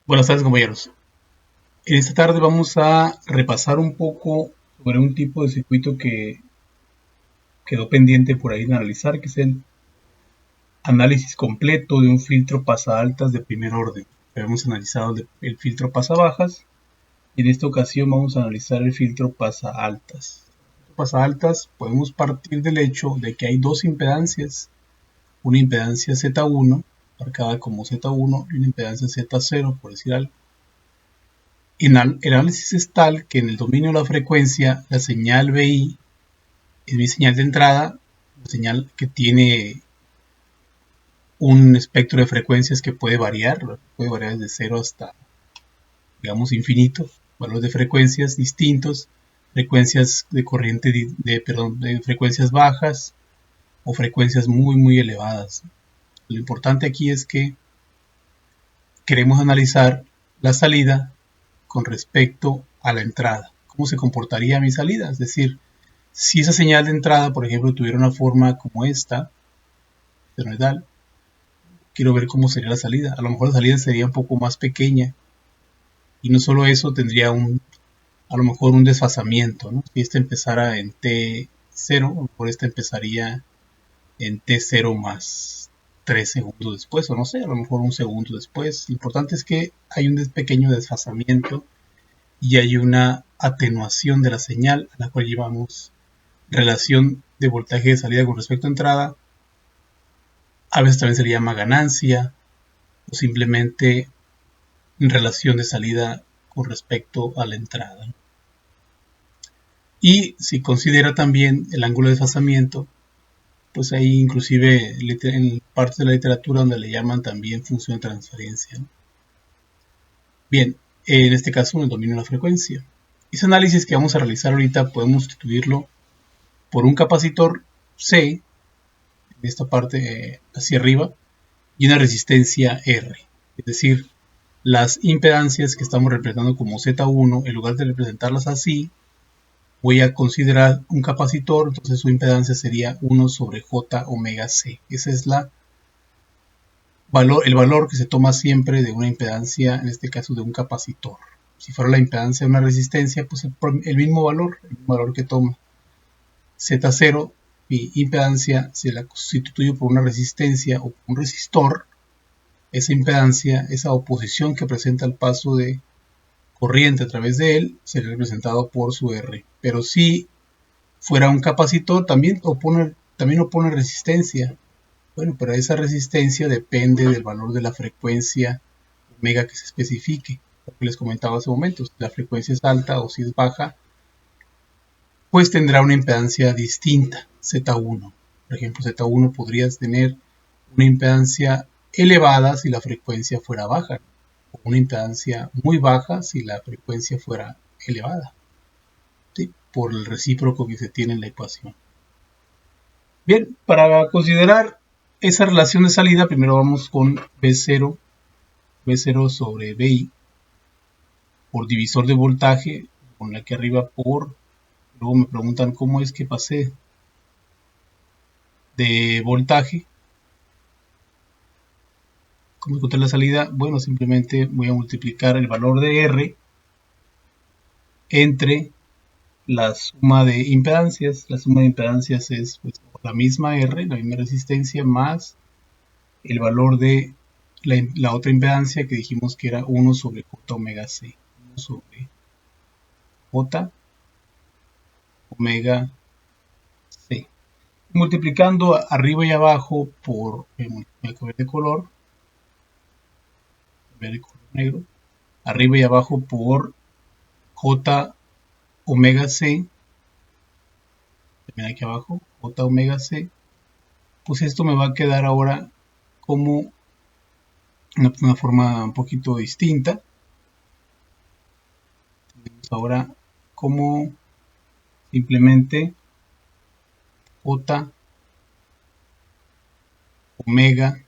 Buenas tardes, compañeros. En esta tarde vamos a repasar un poco sobre un tipo de circuito que quedó pendiente por ahí de analizar, que es el análisis completo de un filtro pasaaltas de primer orden. Habíamos analizado el filtro pasabajas y en esta ocasión vamos a analizar el filtro pasaaltas. Pasaaltas podemos partir del hecho de que hay dos impedancias, una impedancia Z1, marcada como Z1, y una impedancia Z0, por decir algo. El análisis es tal que en el dominio de la frecuencia la señal BI es mi señal de entrada, una señal que tiene un espectro de frecuencias que puede variar desde 0 hasta, digamos, infinito, valores de frecuencias distintos, frecuencias de corriente, de frecuencias bajas o frecuencias muy elevadas. Lo importante aquí es que queremos analizar la salida con respecto a la entrada. ¿Cómo se comportaría mi salida? Es decir, si esa señal de entrada, por ejemplo, tuviera una forma como esta, senoidal, quiero ver cómo sería la salida. A lo mejor la salida sería un poco más pequeña y no solo eso, tendría a lo mejor un desfasamiento, ¿no? Si esta empezara en T0, a lo mejor esta empezaría en T0 más 3 segundos después, o no sé, a lo mejor un segundo después. Lo importante es que hay un pequeño desfasamiento y hay una atenuación de la señal a la cual llevamos relación de voltaje de salida con respecto a entrada. A veces también se le llama ganancia o simplemente relación de salida con respecto a la entrada. Y si considera también el ángulo de desfasamiento, pues hay inclusive en partes de la literatura donde le llaman también función de transferencia, ¿no? Bien, en este caso en el dominio de la frecuencia. Ese análisis que vamos a realizar ahorita podemos sustituirlo por un capacitor C, en esta parte hacia arriba, y una resistencia R. Es decir, las impedancias que estamos representando como Z1, en lugar de representarlas así, voy a considerar un capacitor, entonces su impedancia sería 1 sobre J omega C. Ese es el valor que se toma siempre de una impedancia, en este caso de un capacitor. Si fuera la impedancia de una resistencia, pues el mismo valor que toma. Z0, mi impedancia, se la sustituyo por una resistencia o un resistor. Esa impedancia, esa oposición que presenta el paso de corriente a través de él, sería representado por su R. Pero si fuera un capacitor, también opone resistencia. Bueno, pero esa resistencia depende del valor de la frecuencia omega que se especifique. Lo que les comentaba hace momentos, si la frecuencia es alta o si es baja, pues tendrá una impedancia distinta, Z1. Por ejemplo, Z1 podrías tener una impedancia elevada si la frecuencia fuera baja, o una impedancia muy baja si la frecuencia fuera elevada, ¿sí? Por el recíproco que se tiene en la ecuación. Bien, para considerar esa relación de salida, primero vamos con B0 sobre BI por divisor de voltaje, con aquí arriba por, luego me preguntan cómo es que pasé de voltaje, cómo encontrar la salida. Bueno, simplemente voy a multiplicar el valor de R entre la suma de impedancias. La suma de impedancias es pues, la misma R, la misma resistencia, más el valor de la otra impedancia que dijimos que era 1 sobre J omega C. 1 sobre J omega C. Multiplicando arriba y abajo por el de color, negro, arriba y abajo por J omega C, también aquí abajo, J omega C, pues esto me va a quedar ahora como una forma un poquito distinta. Tenemos ahora como simplemente J omega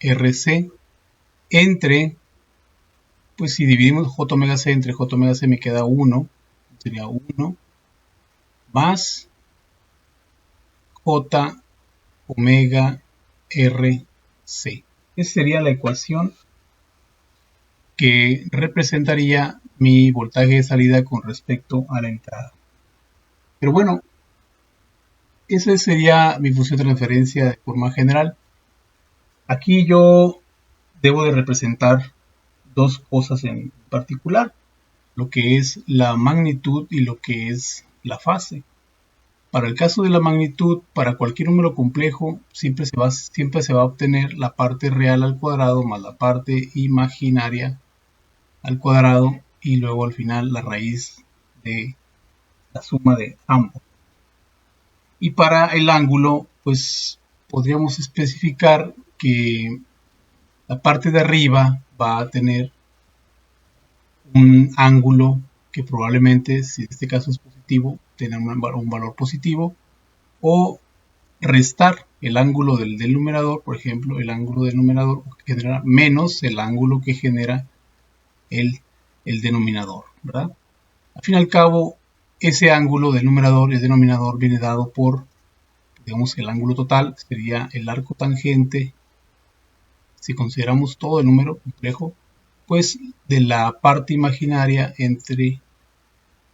RC entre, pues si dividimos J omega C entre J omega C me queda 1, sería 1 más J omega RC. Esa sería la ecuación que representaría mi voltaje de salida con respecto a la entrada. Pero bueno, esa sería mi función de transferencia de forma general. Aquí yo debo de representar dos cosas en particular, lo que es la magnitud y lo que es la fase. Para el caso de la magnitud, para cualquier número complejo, siempre se va a obtener la parte real al cuadrado más la parte imaginaria al cuadrado y luego al final la raíz de la suma de ambos. Y para el ángulo, pues podríamos especificar que la parte de arriba va a tener un ángulo que probablemente, si en este caso es positivo, tenga un valor positivo, o restar el ángulo del numerador, por ejemplo, el ángulo del numerador genera menos el ángulo que genera el denominador, ¿verdad? Al fin y al cabo, ese ángulo del numerador y el denominador viene dado por, digamos, el ángulo total, sería el arco tangente, si consideramos todo el número complejo, pues de la parte imaginaria entre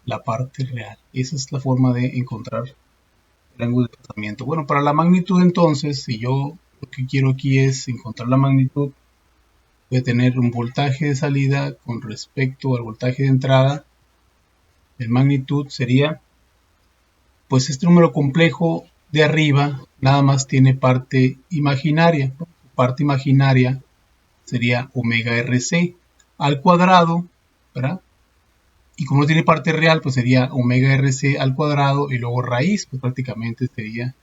la parte real. Esa es la forma de encontrar el ángulo de desplazamiento. Bueno, para la magnitud entonces, si yo lo que quiero aquí es encontrar la magnitud, voy a tener un voltaje de salida con respecto al voltaje de entrada. El magnitud sería, pues este número complejo de arriba nada más tiene parte imaginaria. Parte imaginaria sería omega RC al cuadrado, ¿verdad? Y como no tiene parte real, pues sería omega RC al cuadrado y luego raíz, pues prácticamente sería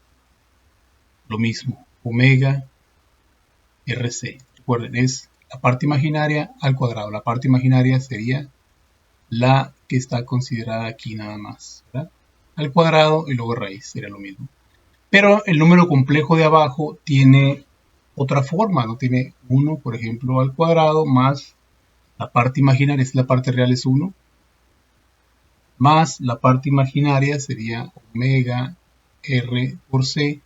lo mismo, omega RC. Recuerden, es la parte imaginaria al cuadrado. La parte imaginaria sería la que está considerada aquí nada más, ¿verdad? Al cuadrado y luego raíz, sería lo mismo. Pero el número complejo de abajo tiene otra forma, ¿no? Tiene 1, por ejemplo, al cuadrado más la parte imaginaria, la parte real es 1, más la parte imaginaria sería omega r por c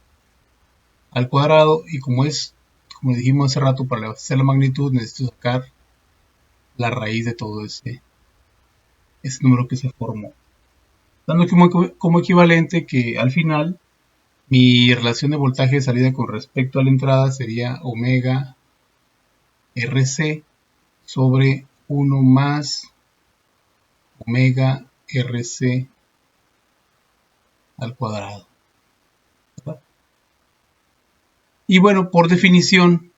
al cuadrado, y como dijimos hace rato, para hacer la magnitud necesito sacar la raíz de todo ese número que se formó, dando como equivalente que al final mi relación de voltaje de salida con respecto a la entrada sería omega rc sobre 1 más omega rc al cuadrado, ¿verdad? Y bueno, por definición,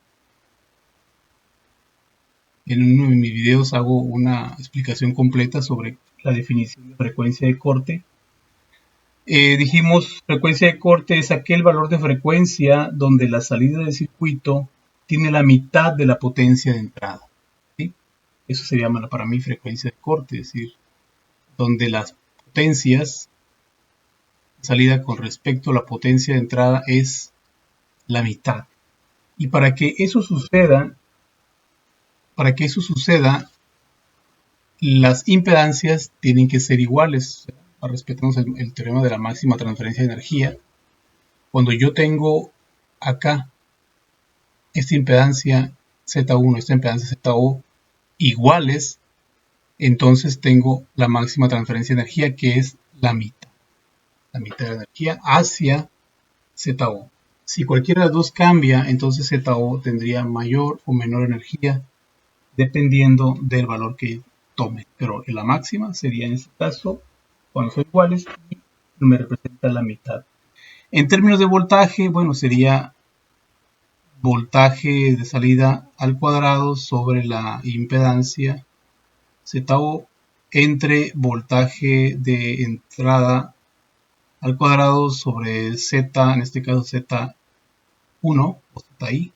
en uno de mis videos hago una explicación completa sobre la definición de frecuencia de corte. Dijimos, frecuencia de corte es aquel valor de frecuencia donde la salida del circuito tiene la mitad de la potencia de entrada, ¿sí? Eso se llama para mí frecuencia de corte, es decir, donde las potencias de salida con respecto a la potencia de entrada es la mitad. Y para que eso suceda, las impedancias tienen que ser iguales. Respetamos el teorema de la máxima transferencia de energía. Cuando yo tengo acá esta impedancia Z1, esta impedancia ZO iguales, entonces tengo la máxima transferencia de energía, que es la mitad de la energía hacia ZO. Si cualquiera de las dos cambia, entonces ZO tendría mayor o menor energía dependiendo del valor que tome, pero la máxima sería en este caso cuando son iguales y me representa la mitad. En términos de voltaje, bueno, sería voltaje de salida al cuadrado sobre la impedancia ZO entre voltaje de entrada al cuadrado sobre Z, en este caso Z1 o ZI.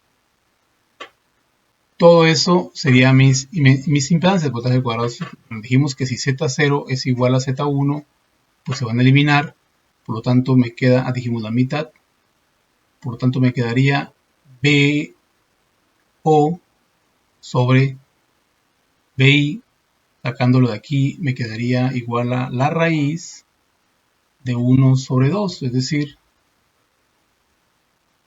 Todo eso sería mis impedancias, voltaje al cuadrado. Dijimos que si Z0 es igual a Z1, pues se van a eliminar. Por lo tanto, me queda, dijimos la mitad. Por lo tanto, me quedaría BO sobre BI. Sacándolo de aquí, me quedaría igual a la raíz de 1 sobre 2, es decir,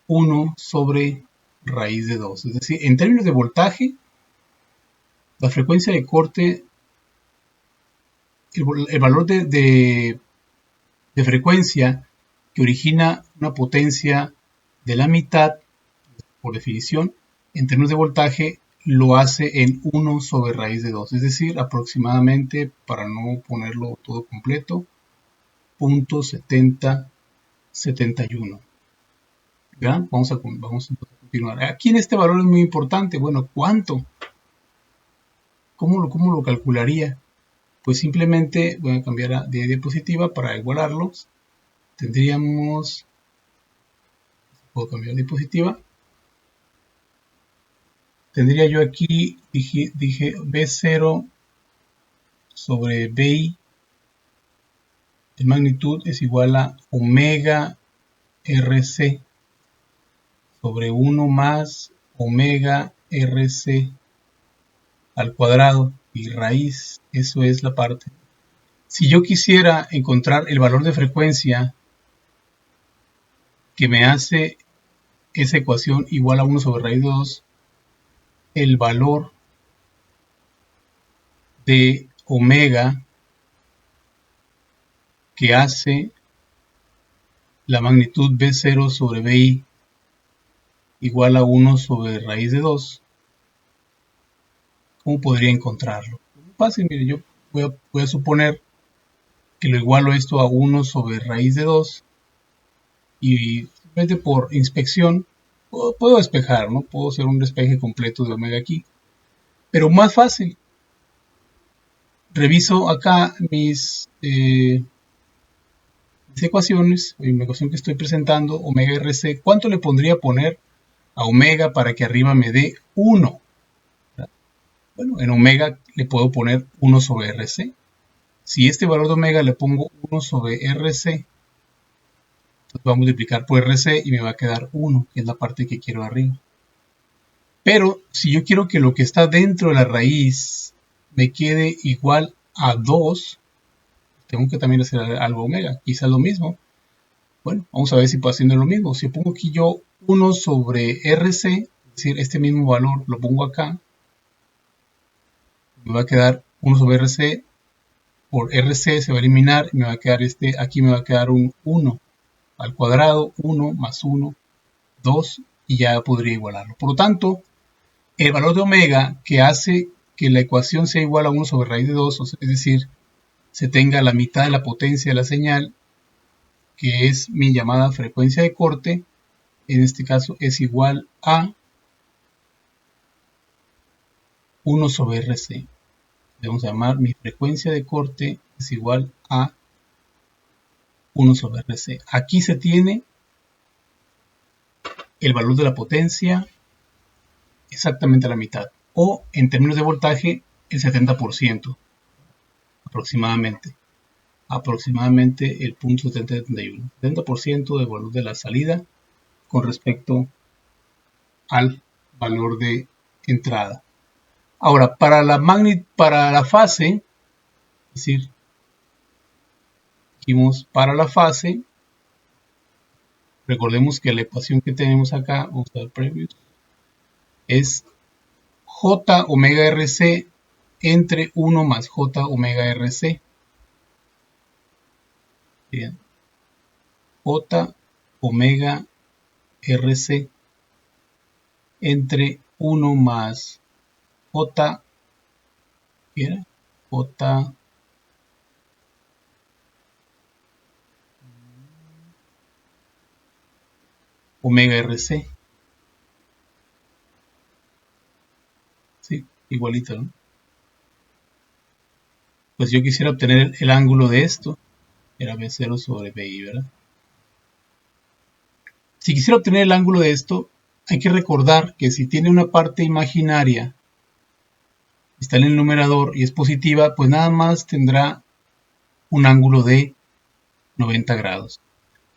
1 sobre raíz de 2. Es decir, en términos de voltaje, La frecuencia de corte, el valor de frecuencia que origina una potencia de la mitad, por definición, en términos de voltaje, lo hace en 1 sobre raíz de 2, es decir, aproximadamente, para no ponerlo todo completo, 0.7071. ¿Ya? Vamos a continuar. Aquí en este valor es muy importante. Bueno, ¿cuánto? ¿Cómo lo calcularía? Pues simplemente voy a cambiar de diapositiva para igualarlos. Tendríamos... Puedo cambiar de diapositiva. Tendría yo aquí, dije B0 sobre BI de magnitud es igual a omega RC sobre 1 más omega RC al cuadrado y raíz, eso es la parte. Si yo quisiera encontrar el valor de frecuencia que me hace esa ecuación igual a 1 sobre raíz de 2, el valor de omega que hace la magnitud B0 sobre BI igual a 1 sobre raíz de 2, ¿cómo podría encontrarlo? Muy fácil, mire, yo voy a suponer que lo igualo esto a 1 sobre raíz de 2 y simplemente por inspección puedo despejar, ¿no? Puedo hacer un despeje completo de omega aquí. Pero más fácil, reviso acá mis ecuaciones, la ecuación que estoy presentando, omega RC, ¿cuánto le pondría poner a omega para que arriba me dé 1? Bueno, en omega le puedo poner 1 sobre RC. Si este valor de omega le pongo 1 sobre RC, entonces voy a multiplicar por RC y me va a quedar 1, que es la parte que quiero arriba. Pero si yo quiero que lo que está dentro de la raíz me quede igual a 2, tengo que también hacer algo omega, quizás lo mismo. Bueno, vamos a ver si puedo hacer lo mismo. Si pongo aquí yo 1 sobre RC, es decir, este mismo valor lo pongo acá, me va a quedar 1 sobre RC, por RC se va a eliminar y me va a quedar aquí me va a quedar un 1 al cuadrado, 1 más 1, 2, y ya podría igualarlo. Por lo tanto, el valor de omega que hace que la ecuación sea igual a 1 sobre raíz de 2, es decir, se tenga la mitad de la potencia de la señal, que es mi llamada frecuencia de corte, en este caso es igual a 1 sobre RC. Vamos a llamar mi frecuencia de corte es igual a 1 sobre RC. Aquí se tiene el valor de la potencia exactamente a la mitad, o en términos de voltaje el 70% aproximadamente. Aproximadamente el punto 7071. 70% del valor de la salida con respecto al valor de entrada. Ahora, para la fase, es decir, dijimos para la fase, recordemos que la ecuación que tenemos acá, vamos a ver previous, es J omega RC entre 1 más J omega RC. Bien. J omega RC entre 1 más J, ¿qué J omega RC. Sí, igualito, ¿no? Pues yo quisiera obtener el ángulo de esto, era B0 sobre BI, ¿verdad? Si quisiera obtener el ángulo de esto, hay que recordar que si tiene una parte imaginaria, está en el numerador y es positiva, pues nada más tendrá un ángulo de 90 grados.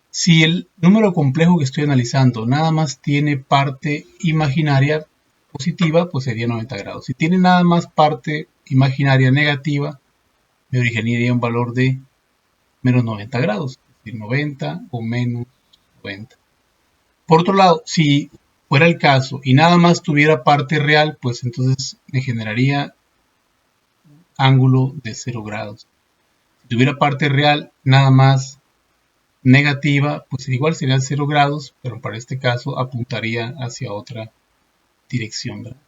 Si el número complejo que estoy analizando nada más tiene parte imaginaria positiva, pues sería 90 grados. Si tiene nada más parte imaginaria negativa, me originaría un valor de menos 90 grados, es decir, 90 o menos 90. Por otro lado, si fuera el caso y nada más tuviera parte real, pues entonces me generaría ángulo de 0 grados. Si tuviera parte real nada más negativa, pues igual sería 0 grados, pero para este caso apuntaría hacia otra dirección, ¿verdad?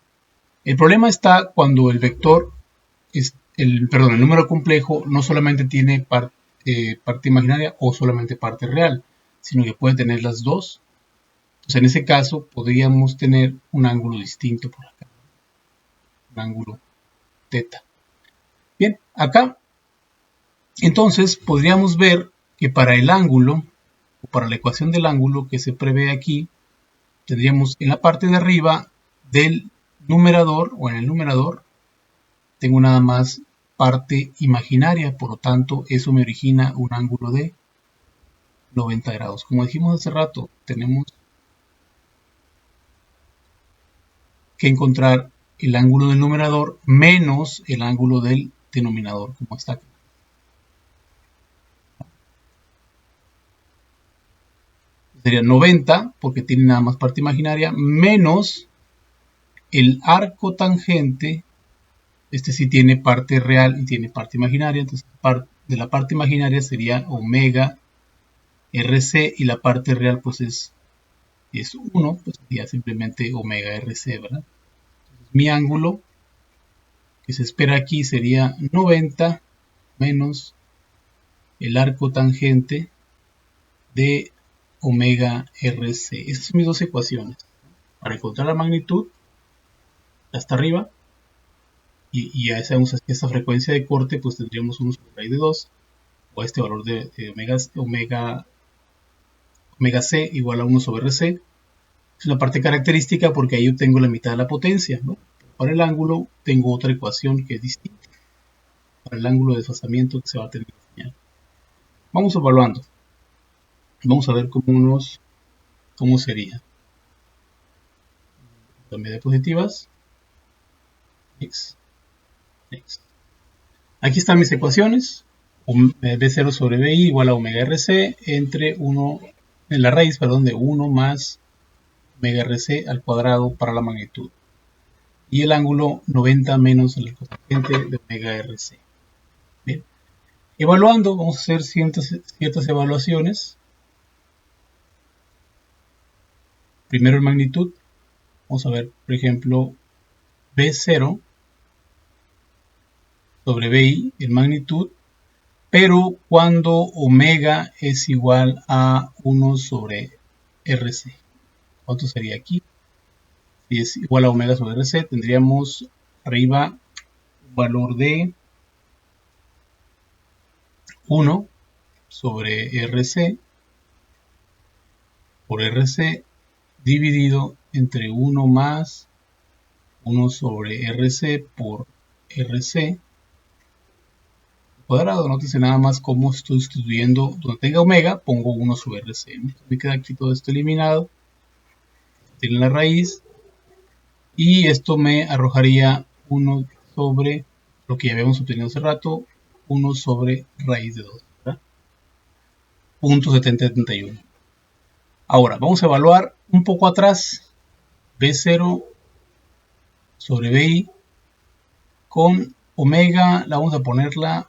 El problema está cuando el vector, el número complejo no solamente tiene parte imaginaria o solamente parte real, sino que puede tener las dos. Entonces en ese caso podríamos tener un ángulo distinto por acá, un ángulo teta. Bien, acá entonces podríamos ver que para el ángulo, o para la ecuación del ángulo que se prevé aquí, tendríamos en la parte de arriba del numerador, o en el numerador, tengo nada más parte imaginaria, por lo tanto eso me origina un ángulo de 90 grados. Como dijimos hace rato, tenemos que encontrar el ángulo del numerador menos el ángulo del denominador, como está aquí. Sería 90, porque tiene nada más parte imaginaria, menos el arco tangente. Este sí tiene parte real y tiene parte imaginaria, entonces de la parte imaginaria sería omega RC y la parte real pues es 1, pues sería simplemente omega RC, ¿verdad? Entonces, mi ángulo que se espera aquí sería 90 menos el arco tangente de omega RC. Esas son mis dos ecuaciones. Para encontrar la magnitud, hasta arriba, y ya sabemos que esta frecuencia de corte, pues tendríamos 1 sobre raíz de 2, o este valor de omega C igual a 1 sobre RC. Es una parte característica porque ahí obtengo la mitad de la potencia, ¿no? Para el ángulo tengo otra ecuación que es distinta. Para el ángulo de desfasamiento que se va a tener que enseñar. Vamos evaluando. Vamos a ver cómo sería. La medida de positivas. X. Aquí están mis ecuaciones. B0 sobre BI igual a omega RC entre 1, en la raíz, perdón, de 1 más omega RC al cuadrado para la magnitud. Y el ángulo 90 menos el cotangente de omega RC. Bien. Evaluando, vamos a hacer ciertas evaluaciones. Primero en magnitud. Vamos a ver, por ejemplo, B0 sobre BI en magnitud, pero cuando omega es igual a 1 sobre RC. ¿Cuánto sería aquí? Si es igual a omega sobre RC, tendríamos arriba un valor de 1 sobre RC por RC dividido entre 1 más 1 sobre RC por RC cuadrado. Nótese nada más cómo estoy sustituyendo. Donde tenga omega, pongo 1 sobre RC. ¿No? Me queda aquí todo esto eliminado. Tiene la raíz. Y esto me arrojaría 1 sobre lo que ya habíamos obtenido hace rato. 1 sobre raíz de 2. ¿verdad? 0.7071. Ahora, vamos a evaluar un poco atrás. B0 sobre BI. Con omega, la vamos a ponerla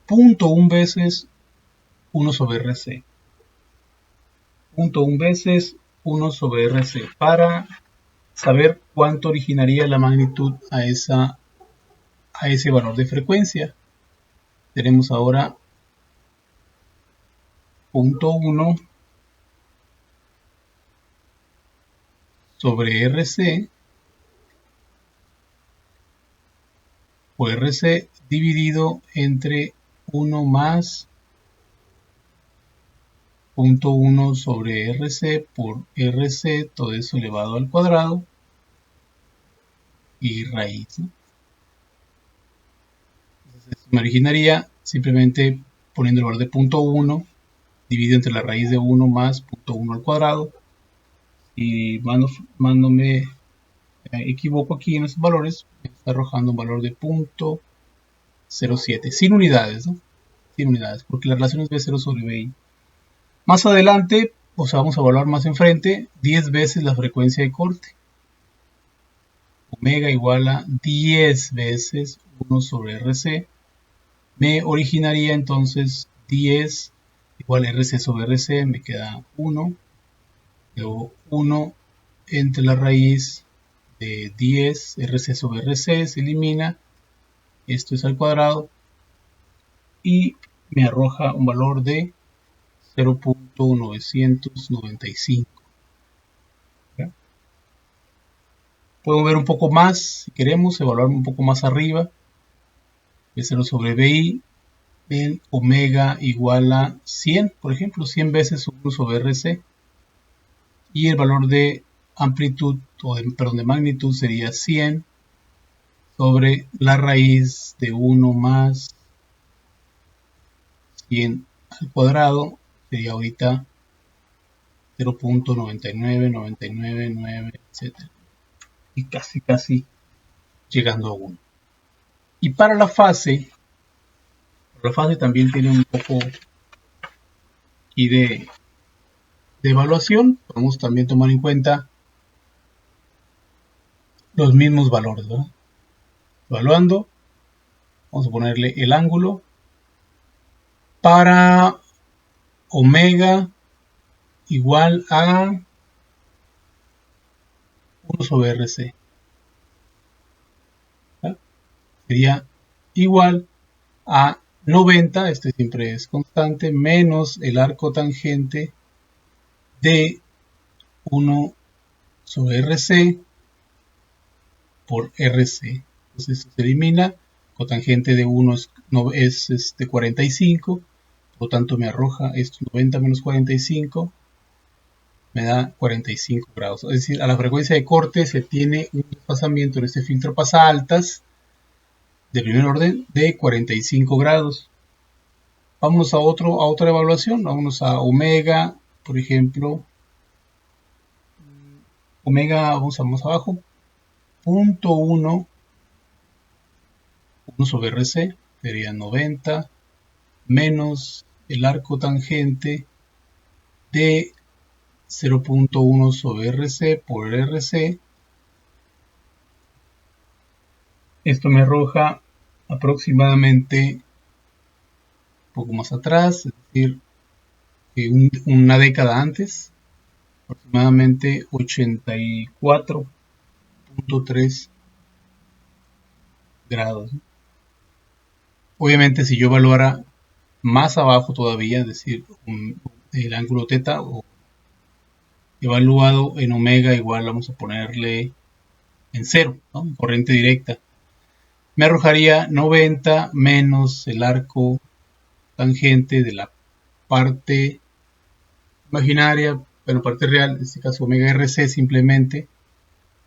0.1 veces 1 sobre RC. 0.1 veces 1 sobre RC para saber cuánto originaría la magnitud a ese valor de frecuencia. Tenemos ahora 0.1 sobre RC por RC dividido entre 1 más 0.1 sobre RC por RC, todo eso elevado al cuadrado y raíz. ¿no? Entonces, me originaría simplemente poniendo el valor de 0.1 dividido entre la raíz de 1 más 0.1 al cuadrado. Y me equivoco aquí en estos valores, me está arrojando un valor de 0.07, sin unidades, ¿no? Sin unidades, porque la relación es B0 sobre BI. Más adelante, pues vamos a evaluar más enfrente, 10 veces la frecuencia de corte. Omega igual a 10 veces 1 sobre RC, me originaría entonces 10 igual RC sobre RC, me queda 1, luego 1 entre la raíz de 10 RC sobre RC, se elimina, esto es al cuadrado, y me arroja un valor de 0.995. Puedo ver un poco más, si queremos, evaluar un poco más arriba. B0 sobre BI en omega igual a 100, por ejemplo, 100 veces 1 sobre RC. Y el valor de amplitud, perdón, de magnitud sería 100 sobre la raíz de 1 más 100 al cuadrado, sería ahorita 0.99999, etc. Y casi llegando a 1. Y para la fase también tiene un poco aquí de evaluación. Podemos también tomar en cuenta los mismos valores, ¿verdad? Evaluando, vamos a ponerle el ángulo para omega igual a 1 sobre RC. ¿Ya? Sería igual a 90, este siempre es constante, menos el arco tangente de 1 sobre RC por RC. Entonces esto se elimina, cotangente de 1 es 45, por lo tanto me arroja esto 90 menos 45, me da 45 grados. Es decir, a la frecuencia de corte se tiene un desfasamiento en este filtro pasa altas de primer orden de 45 grados. Vamos a otra evaluación, vamos a omega, por ejemplo, omega, vamos abajo, 0.1, 1 sobre RC, sería 90, menos el arco tangente de 0.1 sobre RC por RC. Esto me arroja aproximadamente un poco más atrás, es decir, una década antes, aproximadamente 84.3 grados. Obviamente si yo evaluara más abajo todavía, es decir, el ángulo teta o evaluado en omega igual, vamos a ponerle en 0, ¿no? En corriente directa, me arrojaría 90 menos el arco tangente de la parte imaginaria, pero parte real, en este caso omega RC simplemente,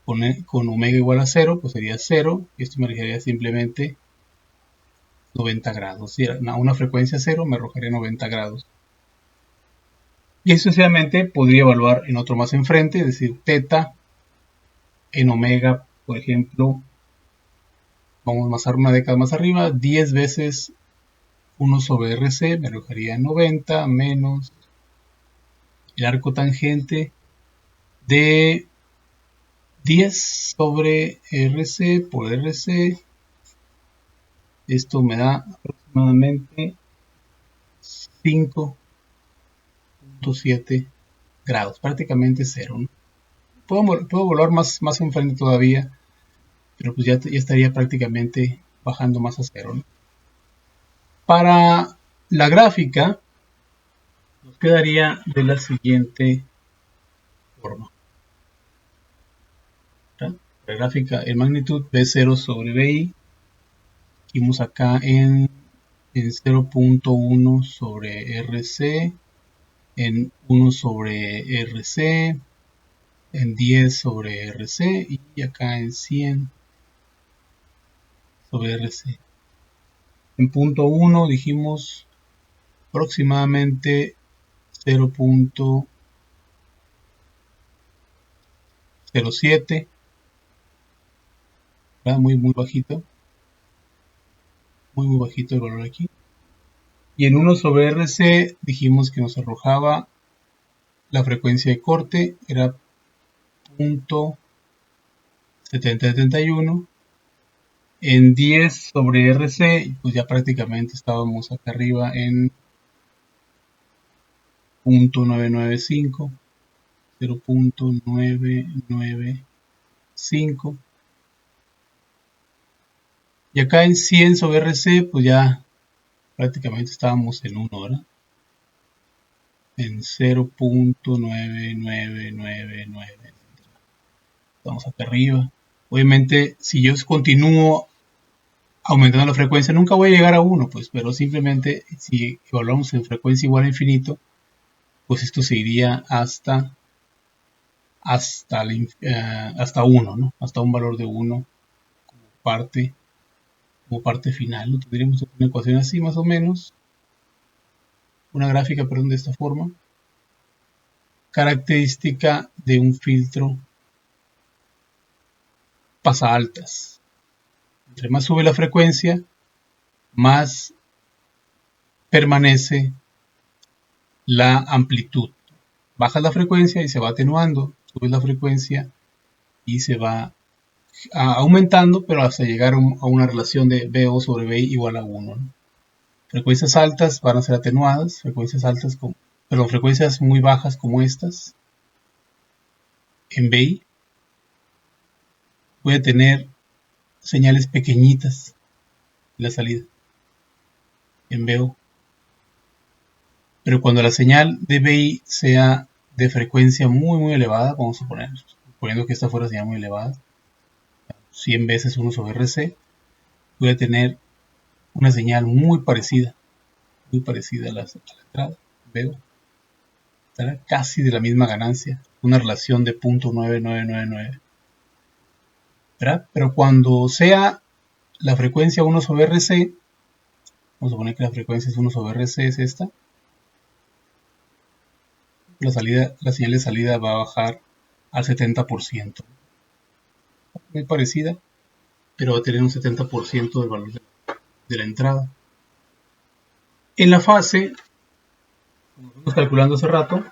con omega igual a 0, pues sería 0, y esto me arrojaría simplemente 90 grados. Si a una frecuencia 0 me arrojaría 90 grados. Y sucesivamente podría evaluar en otro más enfrente, es decir, teta en omega, por ejemplo, vamos a dar una década más arriba, 10 veces 1 sobre RC me arrojaría 90 menos el arco tangente de 10 sobre RC por RC. Esto me da aproximadamente 5.7 grados, prácticamente 0, ¿no? Puedo volar más enfrente todavía, pero pues ya estaría prácticamente bajando más a 0, ¿no? Para la gráfica nos quedaría de la siguiente forma. ¿Tá? La gráfica en magnitud B0 sobre BI, vimos acá en 0.1 sobre RC, en 1 sobre RC, en 10 sobre RC y acá en 100 sobre RC. En punto 1 dijimos aproximadamente 0.07, muy bajito, muy bajito el valor aquí. Y en 1 sobre RC dijimos que nos arrojaba la frecuencia de corte, era 0.7071, En 10 sobre RC, pues ya prácticamente estábamos acá arriba en .995, 0.995. Y acá en 100 sobre RC, pues ya prácticamente estábamos en 1, ¿verdad? En 0.9999. Estamos acá arriba. Obviamente, si yo continúo aumentando la frecuencia, nunca voy a llegar a 1, pues, pero simplemente si evaluamos en frecuencia igual a infinito, pues esto se iría hasta 1, ¿no? Hasta un valor de 1 como parte, final, ¿no? Tendríamos una ecuación así más o menos, una gráfica, perdón, de esta forma. Característica de un filtro pasa altas. Entre más sube la frecuencia, más permanece la amplitud. Baja la frecuencia y se va atenuando, sube la frecuencia y se va aumentando, pero hasta llegar a una relación de BO sobre BI igual a 1, ¿no? Frecuencias altas van a ser atenuadas, frecuencias muy bajas como estas, en BI, voy a tener señales pequeñitas en la salida, en BO. Pero cuando la señal de BI sea de frecuencia muy elevada, vamos a poner, suponiendo que esta fuera señal muy elevada, 100 veces 1 sobre RC, voy a tener una señal muy parecida a la entrada, veo, estará casi de la misma ganancia, una relación de 0.9999, ¿verdad? Pero cuando sea la frecuencia 1 sobre RC, vamos a poner que la frecuencia es 1 sobre RC, es esta, la señal de salida va a bajar al 70%, muy parecida, pero va a tener un 70% del valor de la entrada. En la fase, como estamos calculando hace rato,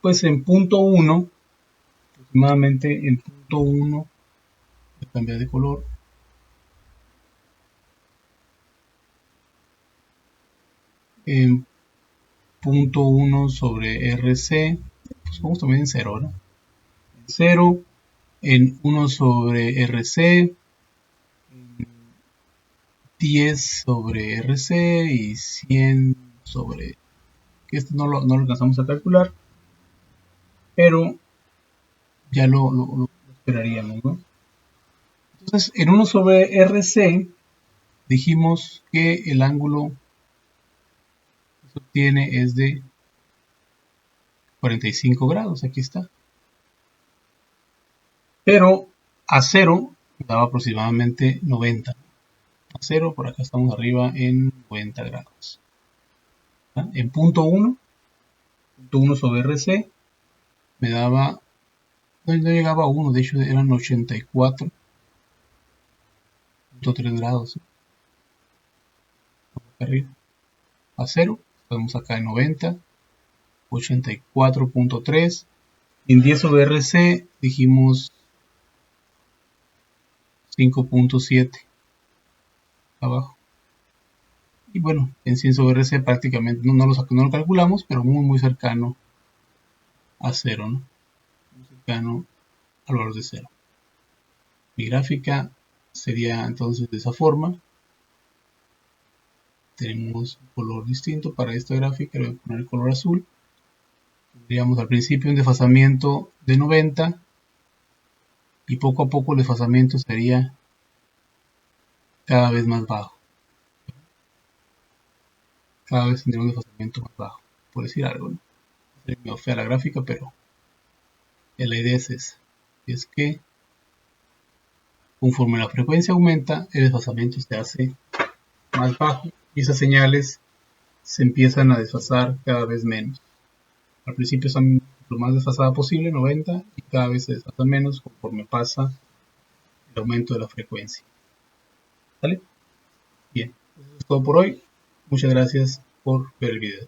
pues en punto 1, aproximadamente en punto 1, voy a cambiar de color, en punto 1 sobre RC, pues vamos también en 0, ¿no? En 0, en 1 sobre RC, 10 sobre RC y 100 sobre, que esto no lo alcanzamos a calcular, pero ya lo esperaríamos, ¿no? Entonces, en 1 sobre RC, dijimos que el ángulo que se obtiene es de 45 grados, aquí está. Pero a 0 daba aproximadamente 90. A 0, por acá estamos arriba en 90 grados. ¿Ah? En punto 1 sobre RC, me daba, no llegaba a 1, de hecho eran 84.3 grados. Arriba. A 0, estamos acá en 90, 84.3. En 10 sobre RC dijimos 5.7 abajo. Y bueno, en 100 sobre RC prácticamente no lo calculamos, pero muy cercano a 0, ¿no? Muy cercano al valor de 0. Mi gráfica sería entonces de esa forma. Tenemos un color distinto para esta gráfica, le voy a poner el color azul. Tendríamos al principio un desfasamiento de 90 y poco a poco el desfasamiento sería cada vez más bajo. Cada vez tendría un desfasamiento más bajo, por decir algo, ¿no? Es medio fea la gráfica, pero la idea es esa. Es que conforme la frecuencia aumenta, el desfasamiento se hace más bajo y esas señales se empiezan a desfasar cada vez menos. Al principio están lo más desfasada posible, 90, y cada vez se desfasa menos conforme pasa el aumento de la frecuencia. ¿Vale? Bien, eso es todo por hoy. Muchas gracias por ver el video.